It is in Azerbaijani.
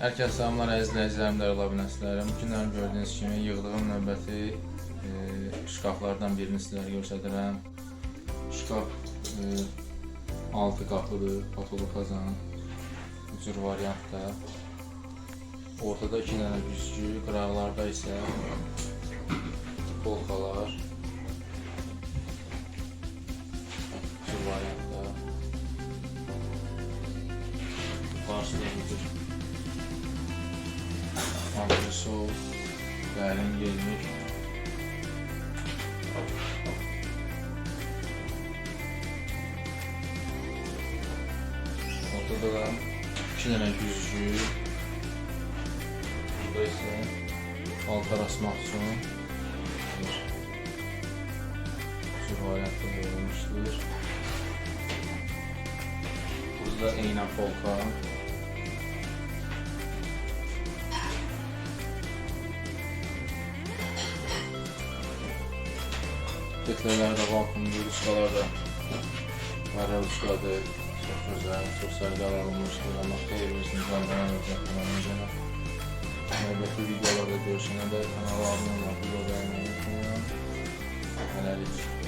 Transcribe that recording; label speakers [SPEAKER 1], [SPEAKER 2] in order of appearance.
[SPEAKER 1] Herkese salamlar, əziz izləyicilərim, dəyərli abunəçilərim. Bu günlər gördüyünüz kimi yığdığım növbəti şkaflardan birini sizlərə göstərirəm. Şkaf 6 qapıdır, patolog kazan, bu cür variantda. Ortada 2 dənə güzgü, qıraqlarda isə polkalar. Bu cür variantda. Qarşıda bu cür sol, dərin gelmiş. Ortada da 2 dənə güzgü. Burada isə paltar asmaq üçün bir variantda verilmişdir. Burada eynə polka. Petlələr də vakumdur, uskalar da hərə uskadır. Çox gözəl, çox sərgəl alınmışdır. Amma xeyrimizin canlıdan olacaq. Növbəti videolarda görüşənə də kanala abunə olmaq, video beğenmeyi unutmayın. Hələlik.